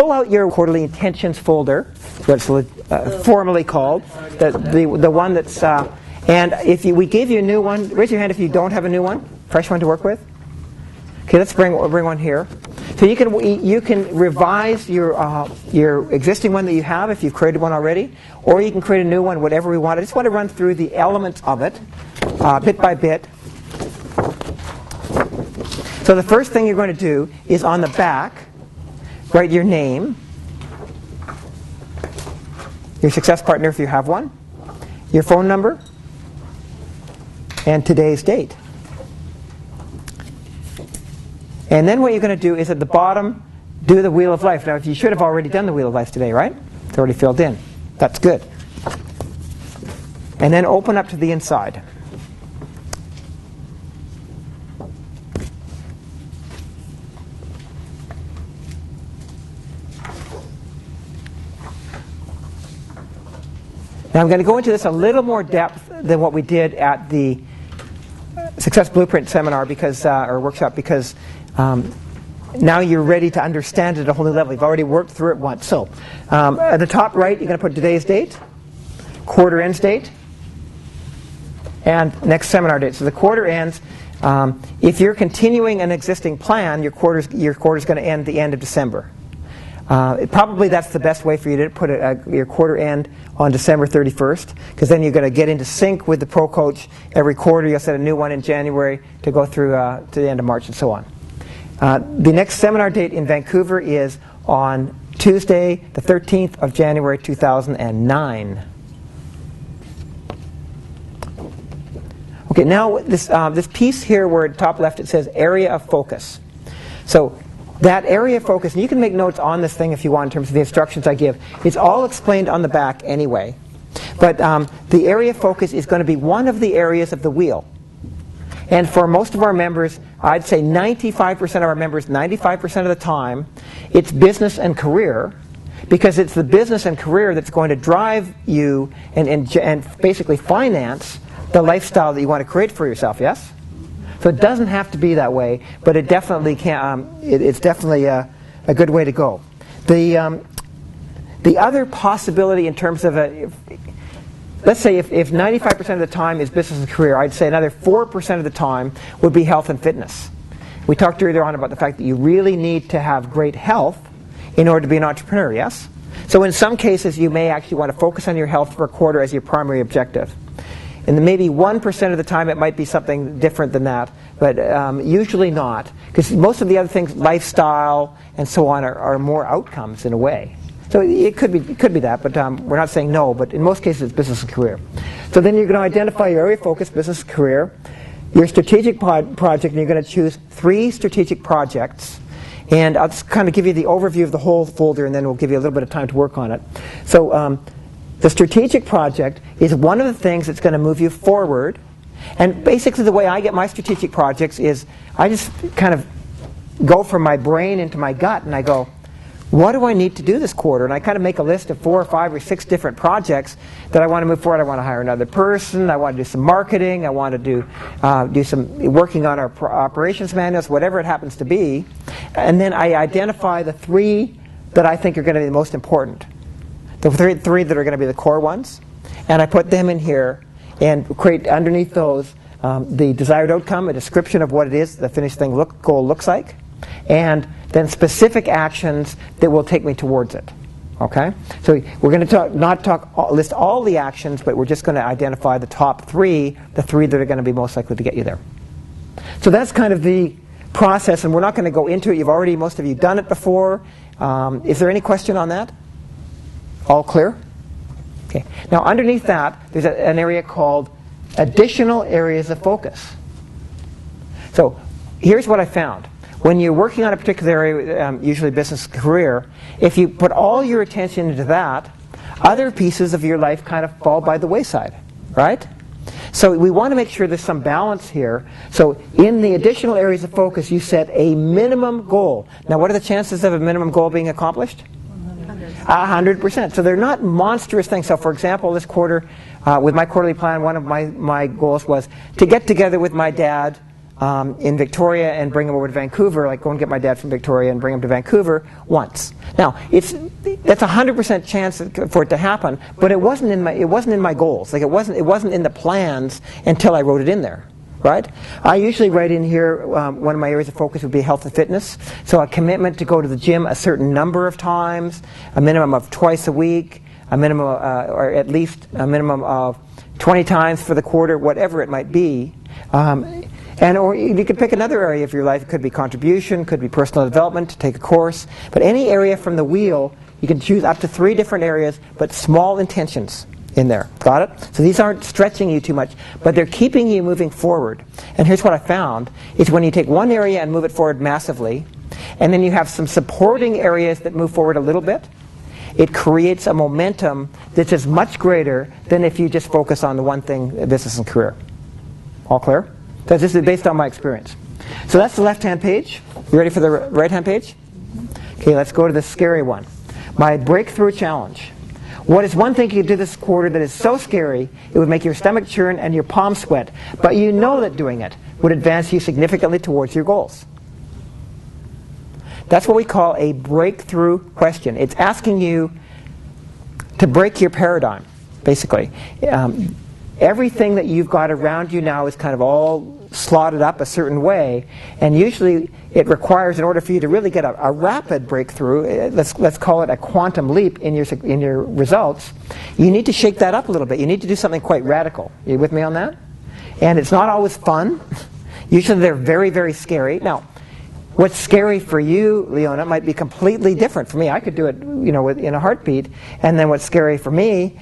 pull out your quarterly intentions folder, what's formally called, the one that's, and if we gave you a new one, raise your hand if you don't have a new one, fresh one to work with. Okay, let's bring one here. So you can revise your existing one that you have if you've created one already, or you can create a new one, whatever we want. I just want to run through the elements of it, bit by bit. So the first thing you're going to do is on the back, write your name, your success partner if you have one, your phone number, and today's date. And then what you're going to do is at the bottom, do the Wheel of Life. Now, you should have already done the Wheel of Life today, right? It's already filled in. That's good. And then open up to the inside. Now I'm going to go into this a little more depth than what we did at the Success Blueprint seminar or workshop because now you're ready to understand it at a whole new level. You've already worked through it once. So at the top right, you're going to put today's date, quarter ends date, and next seminar date. So the quarter ends. If you're continuing an existing plan, your quarter's going to end the end of December. Probably that's the best way for you to put your quarter end on December 31st, because then you're going to get into sync with the Pro Coach every quarter. You'll set a new one in January to go through to the end of March and so on. The next seminar date in Vancouver is on Tuesday, the 13th of January 2009. Okay, now this piece here where at the top left it says area of focus. So that area of focus, and you can make notes on this thing if you want in terms of the instructions I give. It's all explained on the back anyway. But the area of focus is going to be one of the areas of the wheel. And for most of our members, I'd say 95% of our members, 95% of the time, it's business and career, because it's the business and career that's going to drive you and basically finance the lifestyle that you want to create for yourself, yes? So it doesn't have to be that way, but it definitely can. It's definitely a good way to go. The other possibility in terms of let's say if 95% of the time is business and career, I'd say another 4% of the time would be health and fitness. We talked earlier on about the fact that you really need to have great health in order to be an entrepreneur, yes? So in some cases, you may actually want to focus on your health for a quarter as your primary objective. And then maybe 1% of the time it might be something different than that, but usually not. Because most of the other things, lifestyle and so on, are more outcomes in a way. So it could be that, but we're not saying no, but in most cases it's business and career. So then you're going to identify your area of focus, business and career, your strategic project, and you're going to choose 3 strategic projects. And I'll just kind of give you the overview of the whole folder, and then we'll give you a little bit of time to work on it. So the strategic project is one of the things that's going to move you forward. And basically the way I get my strategic projects is I just kind of go from my brain into my gut and I go, what do I need to do this quarter? And I kind of make a list of 4 or 5 or 6 different projects that I want to move forward. I want to hire another person. I want to do some marketing. I want to do some working on our operations manuals, whatever it happens to be. And then I identify the 3 that I think are going to be the most important. The 3 that are going to be the core ones, and I put them in here and create underneath those the desired outcome, a description of what it is the finished thing goal looks like, and then specific actions that will take me towards it. Okay? So we're going to list all the actions, but we're just going to identify the top 3, the 3 that are going to be most likely to get you there. So that's kind of the process, and we're not going to go into it. Most of you done it before. Is there any question on that? All clear? Okay. Now underneath that, there's an area called additional areas of focus. So here's what I found. When you're working on a particular area, usually business career, if you put all your attention into that, other pieces of your life kind of fall by the wayside, right? So we want to make sure there's some balance here. So in the additional areas of focus, you set a minimum goal. Now what are the chances of a minimum goal being accomplished? 100%. So they're not monstrous things. So for example, this quarter, with my quarterly plan, one of my goals was to get together with my dad in Victoria and bring him over to Vancouver, like go and get my dad from Victoria and bring him to Vancouver once. Now, that's 100% chance for it to happen, but it wasn't in my goals. Like it wasn't in the plans until I wrote it in there. Right? I usually write in here, one of my areas of focus would be health and fitness. So a commitment to go to the gym a certain number of times, a minimum of twice a week, a minimum, or at least a minimum of 20 times for the quarter, whatever it might be. Or you could pick another area of your life. It could be contribution, could be personal development, to take a course. But any area from the wheel, you can choose up to 3 different areas, but small intentions in there. Got it? So these aren't stretching you too much, but they're keeping you moving forward. And here's what I found, is when you take one area and move it forward massively, and then you have some supporting areas that move forward a little bit, it creates a momentum that's just much greater than if you just focus on the one thing, business and career. All clear? Because this is based on my experience. So that's the left-hand page. You ready for the right-hand page? Okay, let's go to the scary one. My breakthrough challenge. What is one thing you could do this quarter that is so scary it would make your stomach churn and your palms sweat, but you know that doing it would advance you significantly towards your goals? That's what we call a breakthrough question. It's asking you to break your paradigm, basically. Everything that you've got around you now is kind of all slotted up a certain way, and usually it requires, in order for you to really get a rapid breakthrough, let's call it a quantum leap in your results, you need to shake that up a little bit. You need to do something quite radical. Are you with me on that? And it's not always fun. Usually they're very, very scary. Now, what's scary for you, Leona, might be completely different. For me, I could do it, in a heartbeat. And then what's scary for me,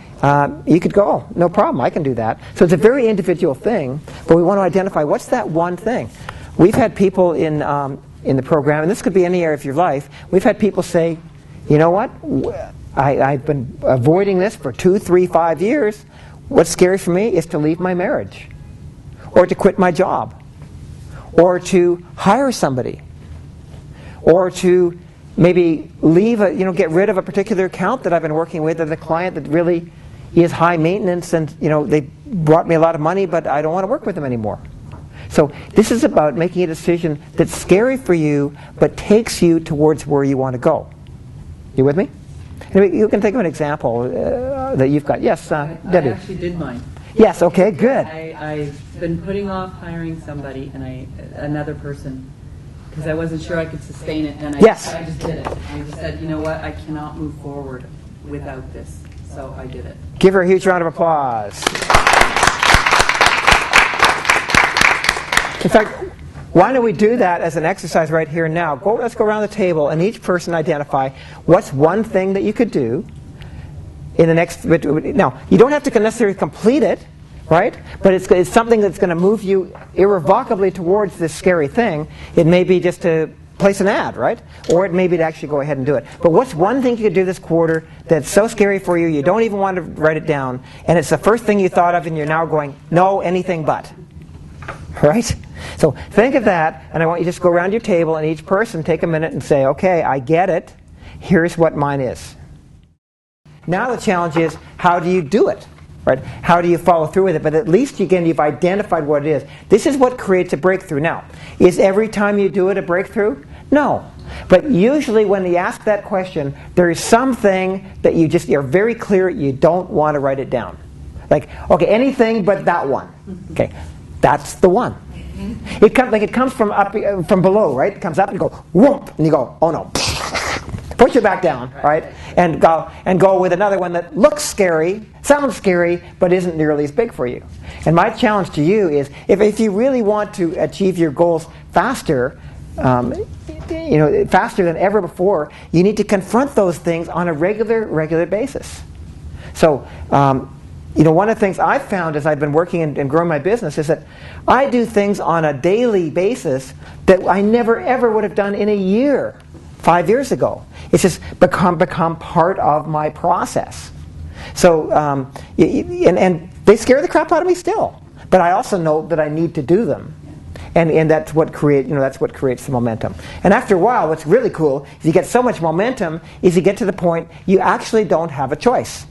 you could go, oh, no problem, I can do that. So it's a very individual thing, but we want to identify what's that one thing. We've had people in the program, and this could be any area of your life, we've had people say, you know what, I've been avoiding this for 2, 3, 5 years. What's scary for me is to leave my marriage, or to quit my job, or to hire somebody, or to maybe leave get rid of a particular account that I've been working with, as a client that really is high maintenance, and they brought me a lot of money, but I don't want to work with them anymore. So this is about making a decision that's scary for you, but takes you towards where you want to go. You with me? Anyway, you can think of an example that you've got. Yes, Debbie. I actually did mine. Yes. Okay. Good. I've been putting off hiring somebody another person, because I wasn't sure I could sustain it, and I just did it. I just said, you know what, I cannot move forward without this, so I did it. Give her a huge round of applause. In fact, why don't we do that as an exercise right here and now? Let's go around the table and each person identify what's one thing that you could do in the next. Now, you don't have to necessarily complete it, right? But it's something that's going to move you irrevocably towards this scary thing. It may be just to place an ad, right? Or it may be to actually go ahead and do it. But what's one thing you could do this quarter that's so scary for you, you don't even want to write it down, and it's the first thing you thought of, and you're now going, no, anything but. Right? So think of that, and I want you to just go around your table, and each person take a minute and say, okay, I get it. Here's what mine is. Now the challenge is, how do you do it? Right? How do you follow through with it? But at least, again, you've identified what it is. This is what creates a breakthrough. Now, is every time you do it a breakthrough? No. But usually when you ask that question, there is something that you're very clear you don't want to write it down. Like, okay, anything but that one. Okay, that's the one. It comes from below, right? It comes up and you go, whoop, and you go, oh no. Push it back down, right? And go with another one that looks scary, sounds scary, but isn't nearly as big for you. And my challenge to you is, if you really want to achieve your goals faster, faster than ever before, you need to confront those things on a regular basis. So, one of the things I've found as I've been working and growing my business is that I do things on a daily basis that I never ever would have done in a year 5 years ago. It's just become part of my process. So, and they scare the crap out of me still. But I also know that I need to do them. And that's what creates the momentum. And after a while, what's really cool is you get so much momentum is you get to the point you actually don't have a choice.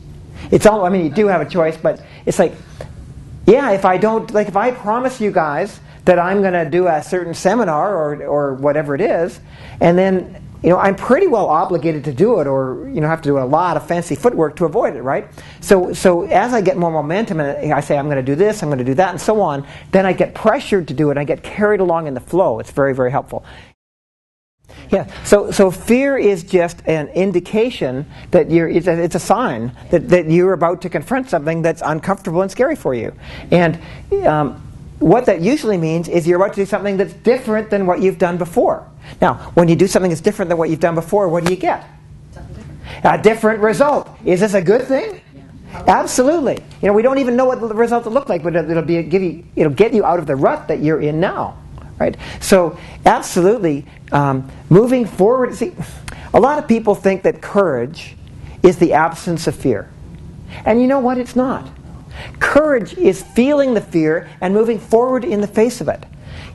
You do have a choice, but it's like, yeah, if I promise you guys that I'm going to do a certain seminar or whatever it is, and then I'm pretty well obligated to do it, or have to do a lot of fancy footwork to avoid it, right? So as I get more momentum and I say I'm going to do this, I'm going to do that, and so on, then I get pressured to do it. I get carried along in the flow. It's very, very helpful. Yeah. So fear is just an indication that it's a sign that you're about to confront something that's uncomfortable and scary for you, and what that usually means is you're about to do something that's different than what you've done before. Now, when you do something that's different than what you've done before, what do you get? A different result. Is this a good thing? Yeah. Absolutely. We don't even know what the result will look like, but it'll get you out of the rut that you're in now, right? So, absolutely, moving forward. See, a lot of people think that courage is the absence of fear, and you know what? It's not. Courage is feeling the fear and moving forward in the face of it.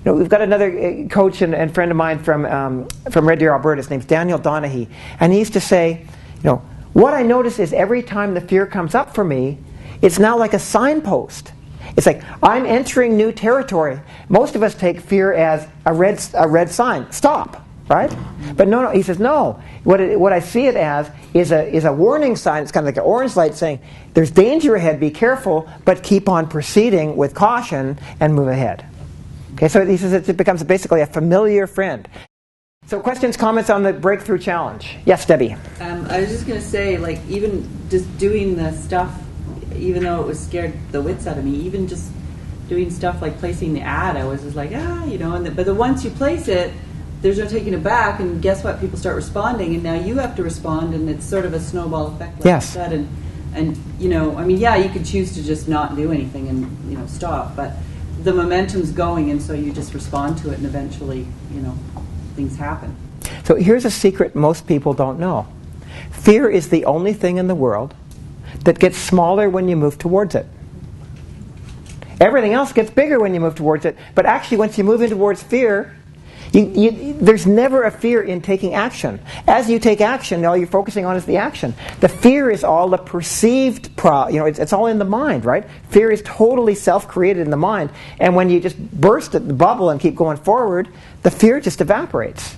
We've got another coach and friend of mine from Red Deer, Alberta. His name's Daniel Donaghy, and he used to say, what I notice is every time the fear comes up for me, it's now like a signpost. It's like I'm entering new territory. Most of us take fear as a red sign. Stop. Right? But no. He says no. What I see it as is a warning sign. It's kind of like an orange light saying, "There's danger ahead. Be careful, but keep on proceeding with caution and move ahead." Okay. So he says it becomes basically a familiar friend. So questions, comments on the breakthrough challenge? Yes, Debbie. I was just going to say, even just doing the stuff, even though it was scared the wits out of me, even just doing stuff like placing the ad, I was just like, but once you place it, there's no taking it back, and guess what? People start responding, and now you have to respond, and it's sort of a snowball effect, like yes. you said. And you could choose to just not do anything and stop, but the momentum's going, and so you just respond to it, and eventually, things happen. So here's a secret most people don't know. Fear is the only thing in the world that gets smaller when you move towards it. Everything else gets bigger when you move towards it, but actually once you move in towards fear, there's never a fear in taking action. As you take action, all you're focusing on is the action. The fear is all the perceived it's all in the mind, right? Fear is totally self-created in the mind. And when you just burst at the bubble and keep going forward, the fear just evaporates.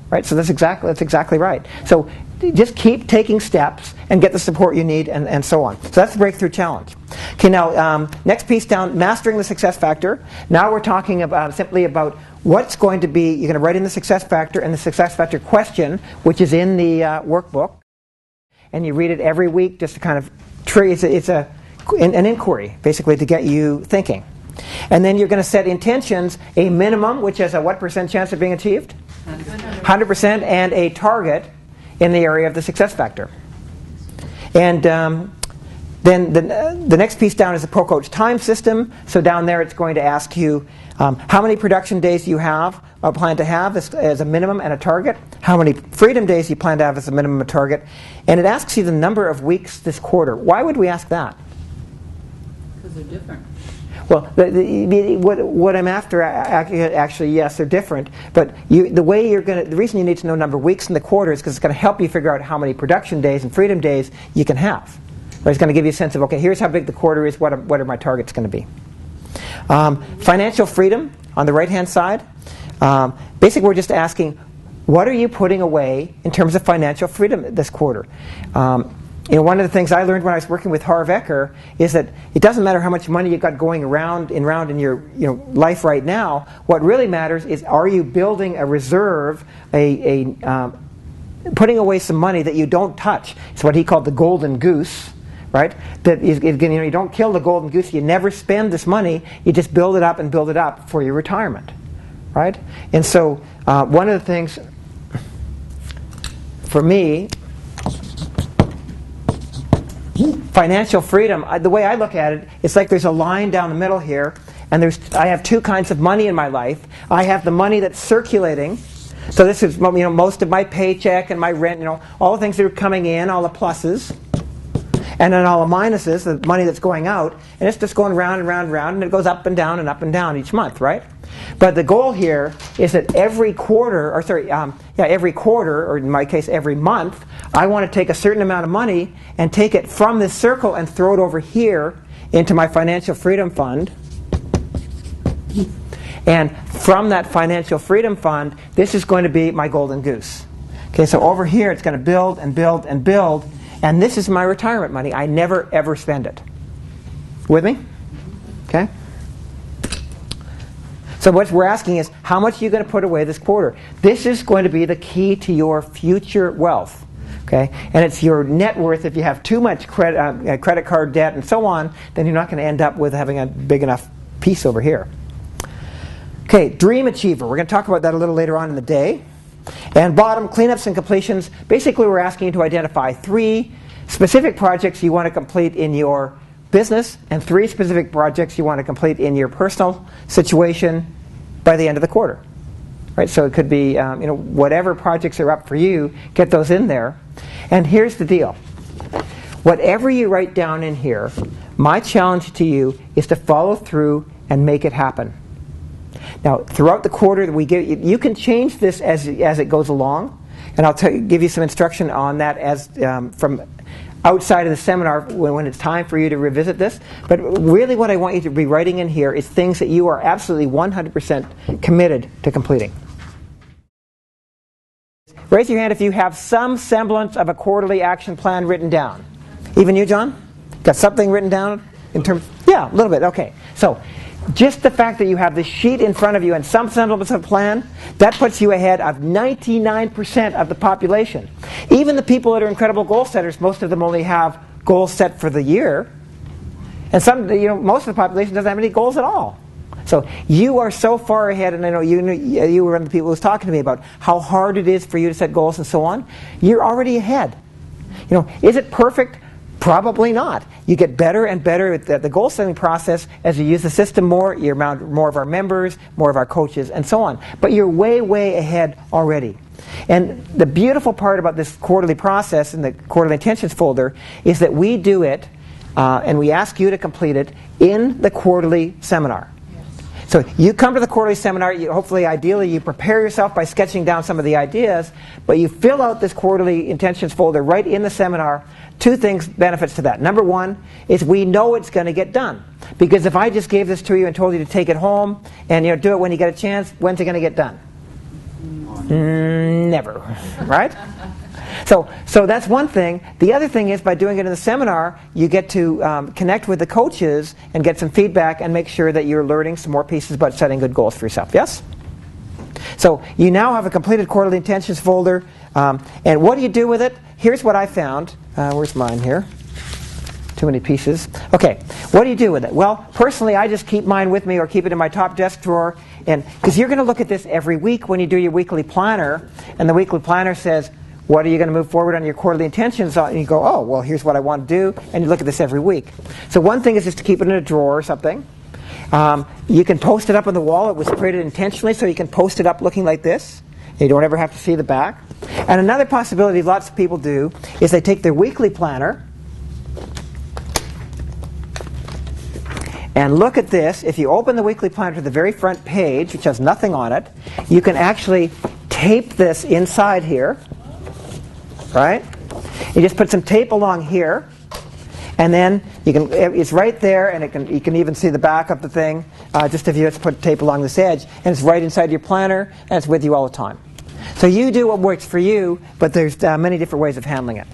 Right? So that's exactly right. So just keep taking steps and get the support you need and so on. So that's the breakthrough challenge. Okay, now next piece down, mastering the success factor. Now we're talking simply about what's going to be, you're going to write in the success factor and the success factor question, which is in the workbook. And you read it every week just to kind of trigger, it's an inquiry, basically, to get you thinking. And then you're going to set intentions, a minimum, which has a what % chance of being achieved? 100%, and a target in the area of the success factor. And then the next piece down is the ProCoach time system. So down there it's going to ask you how many production days you plan to have as a minimum and a target, how many freedom days you plan to have as a minimum and a target, and it asks you the number of weeks this quarter. Why would we ask that? Because they're different. Well, what I'm after, actually, yes, they're different. But the reason you need to know number of weeks in the quarter is because it's going to help you figure out how many production days and freedom days you can have. Or it's going to give you a sense of, okay, here's how big the quarter is. What are my targets going to be? Financial freedom on the right-hand side. Basically, we're just asking, what are you putting away in terms of financial freedom this quarter? One of the things I learned when I was working with Harv Eker is that it doesn't matter how much money you've got going around in your life right now. What really matters is, are you building a reserve, putting away some money that you don't touch? It's what he called the golden goose, right? That is, you don't kill the golden goose. You never spend this money. You just build it up for your retirement, right? And so one of the things for me, financial freedom, the way I look at it, it's like there's a line down the middle here, and I have two kinds of money in my life. I have the money that's circulating. So this is most of my paycheck and my rent, all the things that are coming in, all the pluses. And then all the minuses, the money that's going out, and it's just going round and round and round, and it goes up and down each month, right? But the goal here is that every quarter, or in my case every month, I want to take a certain amount of money and take it from this circle and throw it over here into my financial freedom fund. And from that financial freedom fund, this is going to be my golden goose. Okay, so over here it's going to build and build and build, and this is my retirement money. I never ever spend it. With me? Okay? So what we're asking is, how much are you going to put away this quarter? This is going to be the key to your future wealth. Okay? And it's your net worth. If you have too much credit card debt and so on, then you're not going to end up with having a big enough piece over here. Okay, Dream Achiever. We're going to talk about that a little later on in the day. And bottom, cleanups and completions. Basically, we're asking you to identify 3 specific projects you want to complete in your business and 3 specific projects you want to complete in your personal situation by the end of the quarter. Right? So it could be whatever projects are up for you, get those in there. And here's the deal. Whatever you write down in here, my challenge to you is to follow through and make it happen. Now, throughout the quarter that we give you can change this as it goes along, and I'll give you some instruction on that as from outside of the seminar when it's time for you to revisit this. But really what I want you to be writing in here is things that you are absolutely 100% committed to completing. Raise your hand if you have some semblance of a quarterly action plan written down. Even you, John? Got something written down in terms? Yeah, a little bit. Okay. So just the fact that you have this sheet in front of you and some semblance of a plan, that puts you ahead of 99% of the population. Even the people that are incredible goal setters, most of them only have goals set for the year. And most of the population doesn't have any goals at all. So you are so far ahead, and I know you were one of the people who was talking to me about how hard it is for you to set goals and so on. You're already ahead. Is it perfect? Probably not. You get better and better at the goal setting process as you use the system more. You're around more of our members, more of our coaches, and so on. But you're way, way ahead already. And the beautiful part about this quarterly process in the quarterly intentions folder is that we do it, and we ask you to complete it in the quarterly seminar. So you come to the quarterly seminar, hopefully, ideally, you prepare yourself by sketching down some of the ideas, but you fill out this quarterly intentions folder right in the seminar. 2 benefits to that. Number 1 is we know it's going to get done. Because if I just gave this to you and told you to take it home and do it when you get a chance, when's it going to get done? Never. Right? So that's one thing. The other thing is by doing it in the seminar, you get to connect with the coaches and get some feedback and make sure that you're learning some more pieces about setting good goals for yourself. Yes? So you now have a completed quarterly intentions folder. And what do you do with it? Here's what I found. Where's mine here? Too many pieces. Okay, what do you do with it? Well, personally, I just keep mine with me or keep it in my top desk drawer. And because you're going to look at this every week when you do your weekly planner, and the weekly planner says, what are you going to move forward on your quarterly intentions? And you go, oh, well, here's what I want to do. And you look at this every week. So one thing is just to keep it in a drawer or something. You can post it up on the wall. It was created intentionally, so you can post it up looking like this. You don't ever have to see the back. And another possibility lots of people do is they take their weekly planner and look at this. If you open the weekly planner to the very front page, which has nothing on it, you can actually tape this inside here. Right? You just put some tape along here, and then it's right there, and you can even see the back of the thing, just if you just put tape along this edge, and it's right inside your planner, and it's with you all the time. So you do what works for you, but there's many different ways of handling it.